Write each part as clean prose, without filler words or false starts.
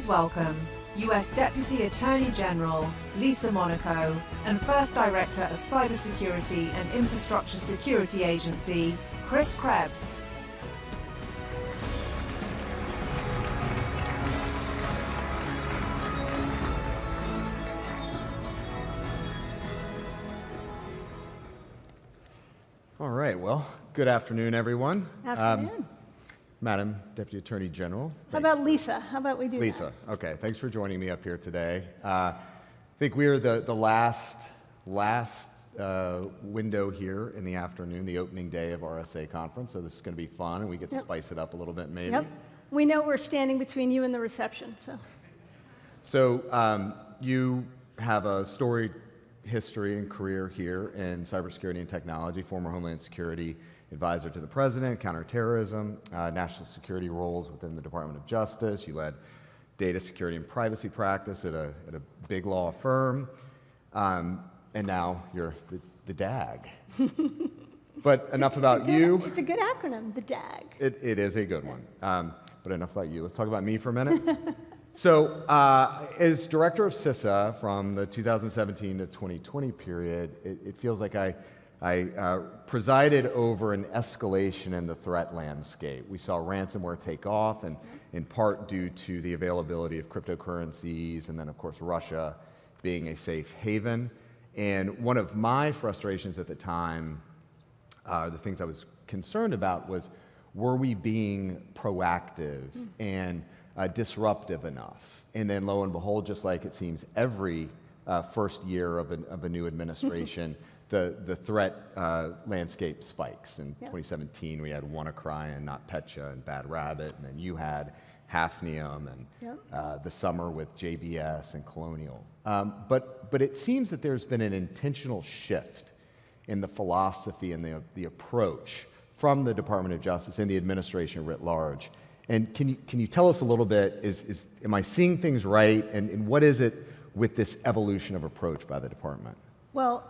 welcome U.S. Deputy Attorney General Lisa Monaco and First Director of Cybersecurity and Infrastructure Security Agency, Chris Krebs. All right, well, good afternoon, everyone. Afternoon. Madam Deputy Attorney General. How about Lisa? How about we do Lisa, okay, thanks for joining me up here today. I think we are the last window here in the afternoon, the opening day of RSA conference, so this is going to be fun, and we get to spice it up a little bit, maybe. Yep. We know we're standing between you and the reception, so. So you have a storied history and career here in cybersecurity and technology, former Homeland Security Advisor to the President, counterterrorism, national security roles within the Department of Justice. You led data security and privacy practice at a big law firm, and now you're the DAG. But enough about you. It's a good acronym, the DAG. It is a good one. But enough about you. Let's talk about me for a minute. So, as director of CISA from the 2017 to 2020 period, it feels like I presided over an escalation in the threat landscape. We saw ransomware take off, and in part due to the availability of cryptocurrencies, and then, of course, Russia being a safe haven. And one of my frustrations at the time, the things I was concerned about was, were we being proactive and disruptive enough? And then lo and behold, just like it seems every first year of a new administration, the threat landscape spikes. In 2017, we had WannaCry and NotPetya and Bad Rabbit, and then you had Hafnium and the summer with JBS and Colonial. But it seems that there's been an intentional shift in the philosophy and the approach from the Department of Justice and the administration writ large. And can you tell us a little bit, am I seeing things right, and what is it with this evolution of approach by the department? Well,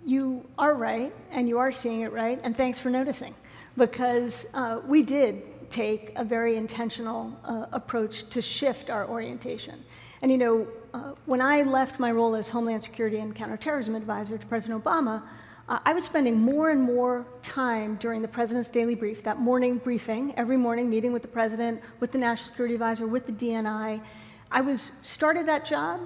you are right, and you are seeing it right, and thanks for noticing, because we did take a very intentional approach to shift our orientation. And you know, when I left my role as Homeland Security and Counterterrorism Advisor to President Obama, I was spending more and more time during the President's Daily Brief, that morning briefing, every morning meeting with the President, with the National Security Advisor, with the DNI. I started that job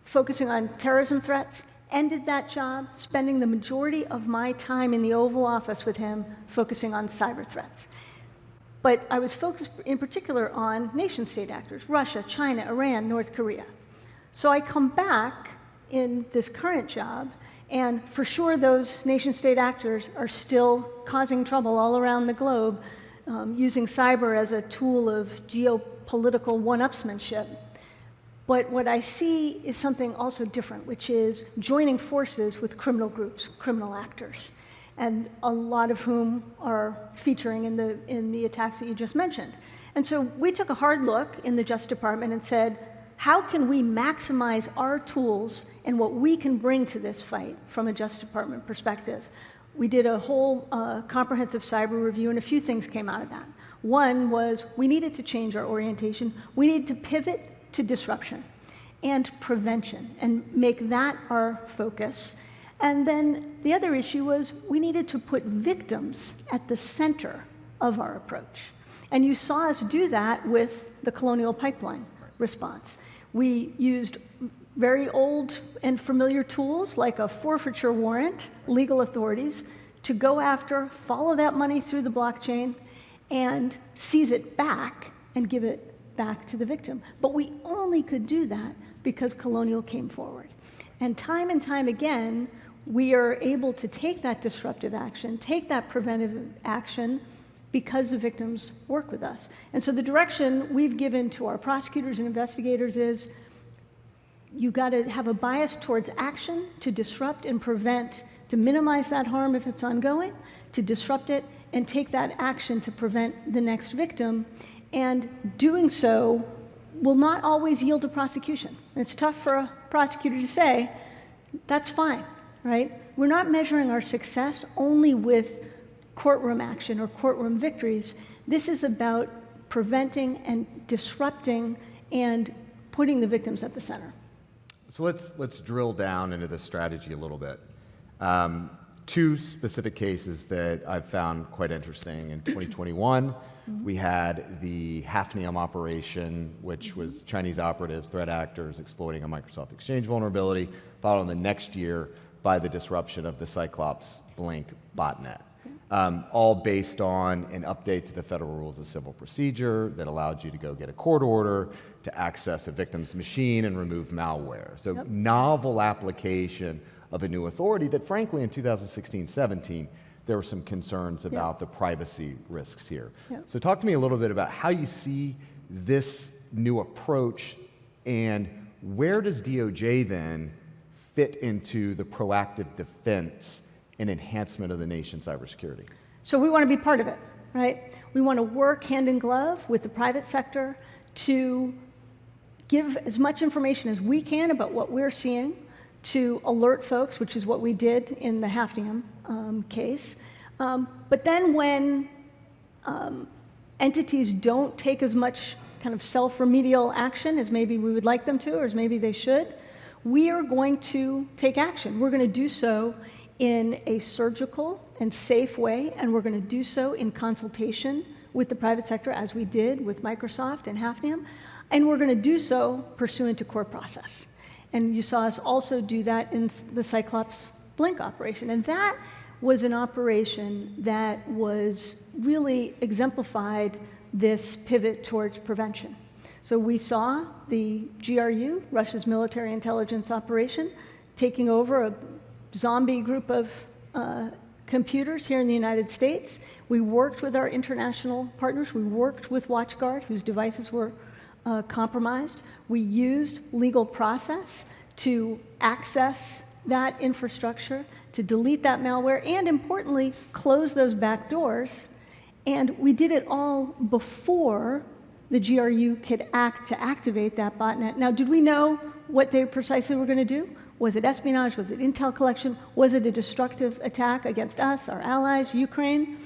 focusing on terrorism threats, ended that job spending the majority of my time in the Oval Office with him focusing on cyber threats. But I was focused in particular on nation-state actors, Russia, China, Iran, North Korea. So I come back in this current job, and for sure, those nation-state actors are still causing trouble all around the globe, using cyber as a tool of geopolitical one-upsmanship. But what I see is something also different, which is joining forces with criminal groups, criminal actors, and a lot of whom are featuring in the attacks that you just mentioned. And so we took a hard look in the Justice Department and said, how can we maximize our tools and what we can bring to this fight from a Justice Department perspective? We did a whole comprehensive cyber review, and a few things came out of that. One was we needed to change our orientation. We needed to pivot to disruption and prevention and make that our focus. And then the other issue was we needed to put victims at the center of our approach. And you saw us do that with the Colonial Pipeline response. We used very old and familiar tools like a forfeiture warrant, legal authorities, to go after, follow that money through the blockchain, and seize it back and give it back to the victim. But we only could do that because Colonial came forward. And time again, we are able to take that disruptive action, take that preventive action, because the victims work with us. And so the direction we've given to our prosecutors and investigators is you got to have a bias towards action to disrupt and prevent, to minimize that harm if it's ongoing, to disrupt it, and take that action to prevent the next victim. And doing so will not always yield to prosecution. And it's tough for a prosecutor to say, that's fine, right? We're not measuring our success only with courtroom action or courtroom victories. This is about preventing and disrupting and putting the victims at the center. So let's drill down into this strategy a little bit. Two specific cases that I've found quite interesting. In 2021, we had the Hafnium operation, which was Chinese operatives, threat actors exploiting a Microsoft Exchange vulnerability, followed in the next year by the disruption of the Cyclops Blink botnet. All based on an update to the Federal Rules of Civil Procedure that allowed you to go get a court order to access a victim's machine and remove malware. So novel application of a new authority that frankly in 2016-17, there were some concerns about the privacy risks here. So talk to me a little bit about how you see this new approach and where does DOJ then fit into the proactive defense and enhancement of the nation's cybersecurity? So we want to be part of it, right? We want to work hand in glove with the private sector to give as much information as we can about what we're seeing, to alert folks, which is what we did in the Hafnium case. But then when entities don't take as much kind of self-remedial action as maybe we would like them to, or as maybe they should, we are going to take action. We're going to do so in a surgical and safe way, and we're going to do so in consultation with the private sector, as we did with Microsoft and Hafnium, and we're going to do so pursuant to court process. And you saw us also do that in the Cyclops Blink operation. And that was an operation that was really exemplified this pivot towards prevention. So we saw the GRU, Russia's military intelligence operation, taking over a zombie group of computers here in the United States. We worked with our international partners. We worked with WatchGuard, whose devices were compromised. We used legal process to access that infrastructure, to delete that malware, and importantly, close those back doors. And we did it all before the GRU could act to activate that botnet. Now, did we know what they precisely were going to do? Was it espionage? Was it intel collection? Was it a destructive attack against us, our allies, Ukraine?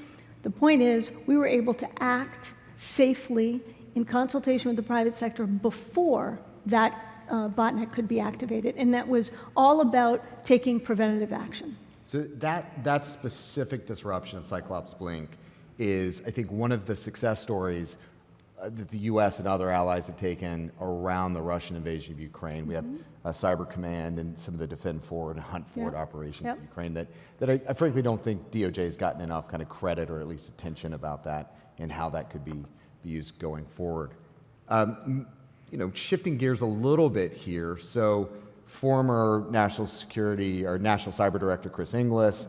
The point is, we were able to act safely in consultation with the private sector before that botnet could be activated, and that was all about taking preventative action. So that specific disruption of Cyclops Blink is, I think, one of the success stories that the U.S. and other allies have taken around the Russian invasion of Ukraine. We have Cyber Command and some of the Defend Forward and Hunt Forward operations in Ukraine that I frankly don't think DOJ has gotten enough kind of credit or at least attention about that and how that could be used going forward. Shifting gears a little bit here. So former National Security or National Cyber Director Chris Inglis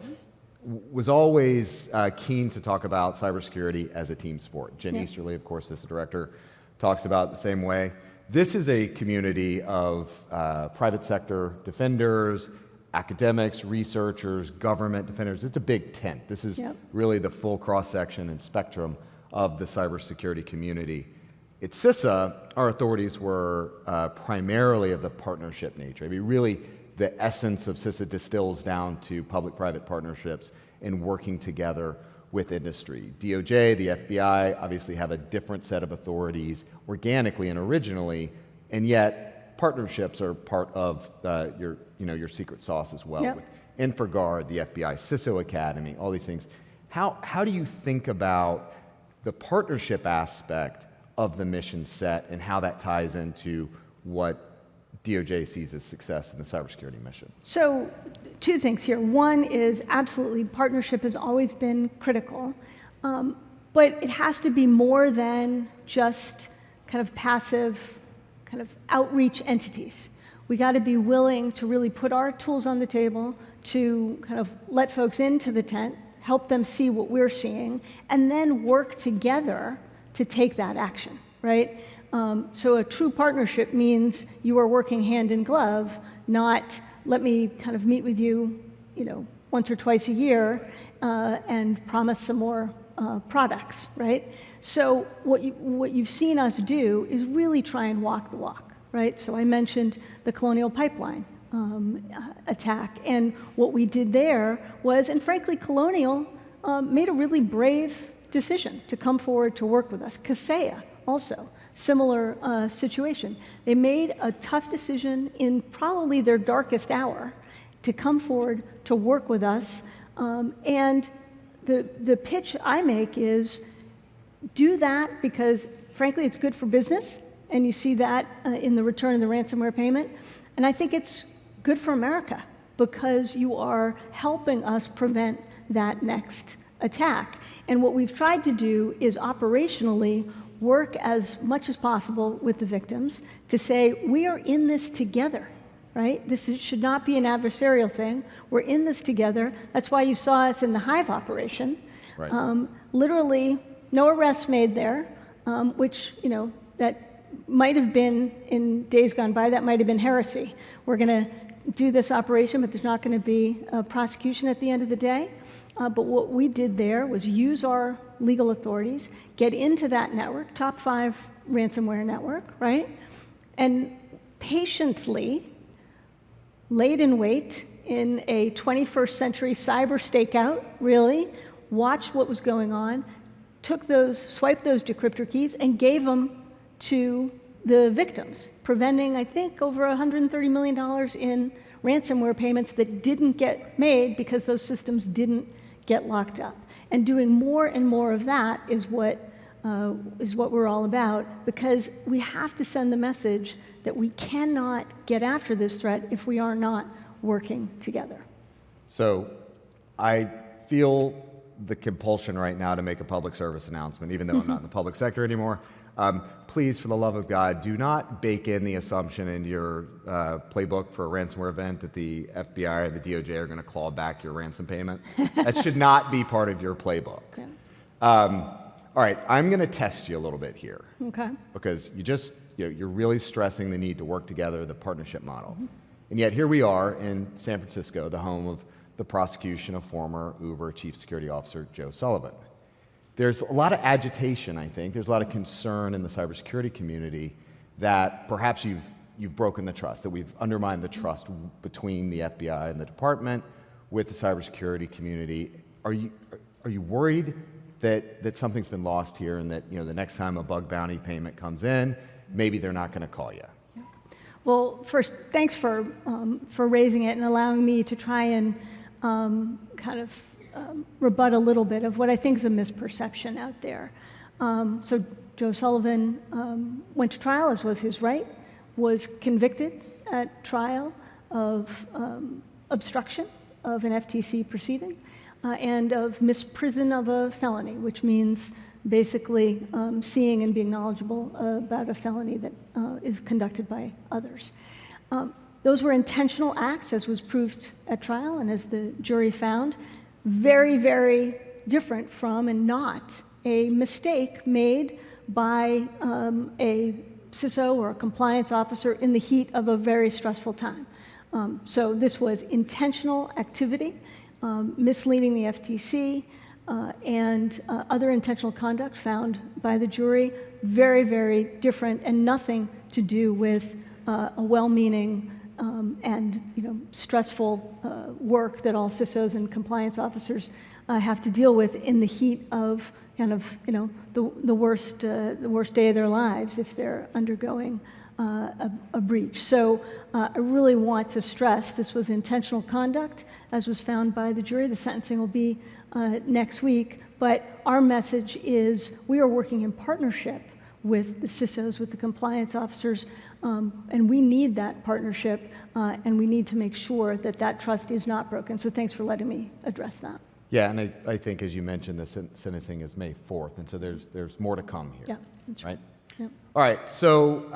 was always keen to talk about cybersecurity as a team sport. Jen Easterly, of course, as the director, talks about it the same way. This is a community of private sector defenders, academics, researchers, government defenders. It's a big tent. This is really the full cross-section and spectrum of the cybersecurity community. At CISA, our authorities were primarily of the partnership nature. I mean, really, the essence of CISA distills down to public-private partnerships and working together with industry. DOJ, the FBI, obviously have a different set of authorities organically and originally, and yet partnerships are part of your secret sauce as well. With InfraGard, the FBI CISO Academy, all these things. How do you think about the partnership aspect of the mission set and how that ties into what DOJ sees as success in the cybersecurity mission? So, two things here. One is absolutely partnership has always been critical, but it has to be more than just kind of passive, kind of outreach entities. We got to be willing to really put our tools on the table to kind of let folks into the tent, help them see what we're seeing, and then work together to take that action, right? So a true partnership means you are working hand in glove, not let me kind of meet with you, once or twice a year and promise some more products, right? So what you've seen us do is really try and walk the walk, right? So I mentioned the Colonial Pipeline attack, and what we did there was, and frankly, Colonial made a really brave decision to come forward to work with us. Kaseya also, similar situation. They made a tough decision in probably their darkest hour to come forward to work with us. And the pitch I make is do that because, frankly, it's good for business, and you see that in the return of the ransomware payment. And I think it's good for America because you are helping us prevent that next attack. And what we've tried to do is operationally work as much as possible with the victims to say, we are in this together, right? Should not be an adversarial thing. We're in this together. That's why you saw us in the Hive operation. Right. Literally, no arrests made there, which, that might have been, in days gone by, that might have been heresy. We're going to do this operation, but there's not going to be a prosecution at the end of the day. But what we did there was use our legal authorities, get into that network, top 5 ransomware network, right? And patiently laid in wait in a 21st century cyber stakeout, really, watched what was going on, swiped those decryptor keys and gave them to the victims, preventing, I think, over $130 million in ransomware payments that didn't get made because those systems didn't get locked up. And doing more and more of that is what we're all about, because we have to send the message that we cannot get after this threat if we are not working together. So I feel the compulsion right now to make a public service announcement, even though I'm not in the public sector anymore. Please, for the love of God, do not bake in the assumption into your playbook for a ransomware event that the FBI and the DOJ are going to claw back your ransom payment. That should not be part of your playbook. Yeah. All right, I'm going to test you a little bit here. Okay. Because you're really stressing the need to work together, the partnership model. And yet here we are in San Francisco, the home of the prosecution of former Uber Chief Security Officer Joe Sullivan. There's a lot of agitation, I think. There's a lot of concern in the cybersecurity community that perhaps you've broken the trust, that we've undermined the trust between the FBI and the department with the cybersecurity community. Are you worried that something's been lost here and that the next time a bug bounty payment comes in, maybe they're not going to call you? Well, first, thanks for raising it and allowing me to try and rebut a little bit of what I think is a misperception out there. So Joe Sullivan went to trial, as was his right, was convicted at trial of obstruction of an FTC proceeding and of misprison of a felony, which means basically seeing and being knowledgeable about a felony that is conducted by others. Those were intentional acts, as was proved at trial and as the jury found. Very, very different from and not a mistake made by a CISO or a compliance officer in the heat of a very stressful time. So this was intentional activity, misleading the FTC, and other intentional conduct found by the jury. Very, very different and nothing to do with a well-meaning and stressful work that all CISOs and compliance officers have to deal with in the heat of the worst day of their lives if they're undergoing a breach. So I really want to stress this was intentional conduct, as was found by the jury. The sentencing will be next week, but our message is we are working in partnership with the CISOs, with the compliance officers, and we need that partnership, and we need to make sure that that trust is not broken. So thanks for letting me address that. Yeah, and I think, as you mentioned, the sentencing is May 4th, and so there's more to come here. Yeah, that's right. Yeah. All right, so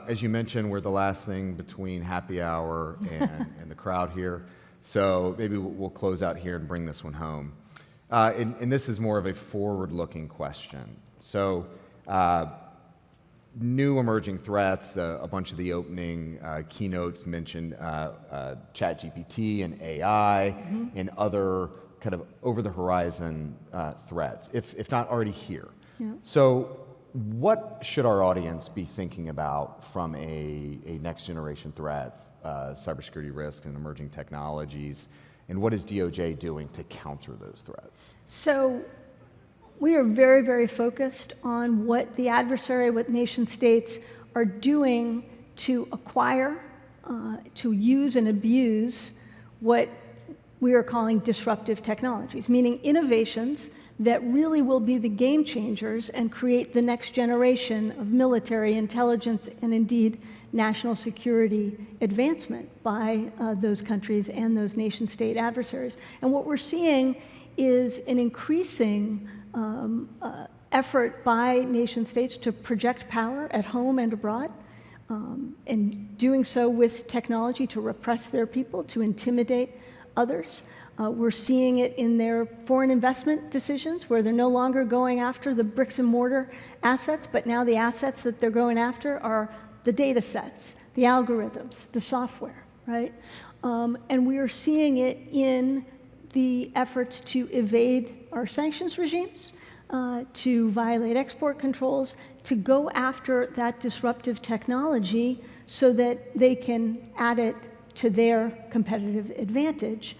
as you mentioned, we're the last thing between happy hour and the crowd here, so maybe we'll close out here and bring this one home. And this is more of a forward-looking question. So new emerging threats, a bunch of the opening keynotes mentioned ChatGPT and AI and other kind of over-the-horizon threats, if not already here. Yeah. So what should our audience be thinking about from a next-generation threat, cybersecurity risk and emerging technologies, and what is DOJ doing to counter those threats? So we are very, very focused on what the adversary, what nation states are doing to acquire, to use and abuse what we are calling disruptive technologies, meaning innovations that really will be the game changers and create the next generation of military intelligence and indeed national security advancement by those countries and those nation state adversaries. And what we're seeing is an increasing effort by nation states to project power at home and abroad, and doing so with technology to repress their people, to intimidate others. We're seeing it in their foreign investment decisions, where they're no longer going after the bricks and mortar assets, but now the assets that they're going after are the data sets, the algorithms, the software, right? And we are seeing it in the efforts to evade our sanctions regimes, to violate export controls, to go after that disruptive technology so that they can add it to their competitive advantage.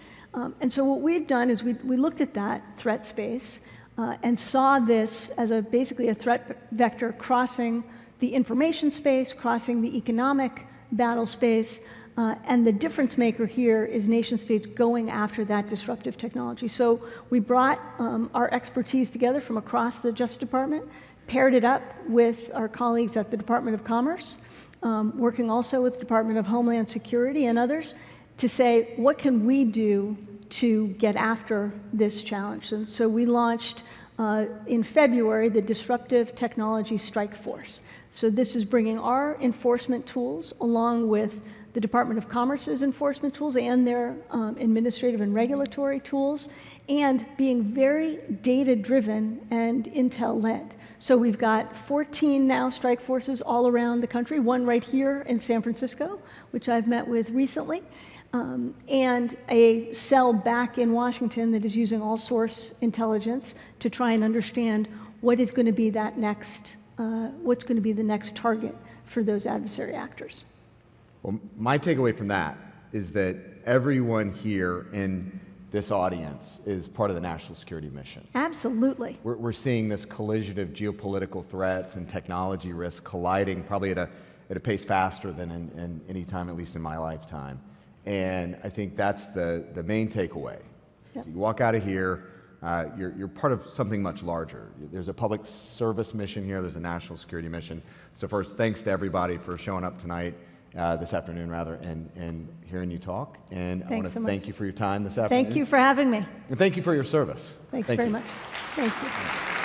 And so what we've done is we looked at that threat space and saw this as basically a threat vector crossing the information space, crossing the economic battle space, and the difference maker here is nation states going after that disruptive technology. So we brought our expertise together from across the Justice Department, paired it up with our colleagues at the Department of Commerce, working also with the Department of Homeland Security and others, to say, what can we do to get after this challenge? And so we launched in February the Disruptive Technology Strike Force. So this is bringing our enforcement tools along with the Department of Commerce's enforcement tools and their administrative and regulatory tools, and being very data-driven and intel-led. So we've got 14 now strike forces all around the country, one right here in San Francisco, which I've met with recently, and a cell back in Washington that is using all source intelligence to try and understand what is going to be that next, what's going to be the next target for those adversary actors. Well, my takeaway from that is that everyone here in this audience is part of the national security mission. Absolutely. We're seeing this collision of geopolitical threats and technology risks colliding probably at a pace faster than in any time, at least in my lifetime. And I think that's the main takeaway. Yep. So you walk out of here, you're part of something much larger. There's a public service mission here, there's a national security mission. So first, thanks to everybody for showing up tonight. This afternoon, rather, and hearing you talk. And I want to thank you for your time this afternoon. Thank you for having me. And thank you for your service. Thanks very much. Thank you.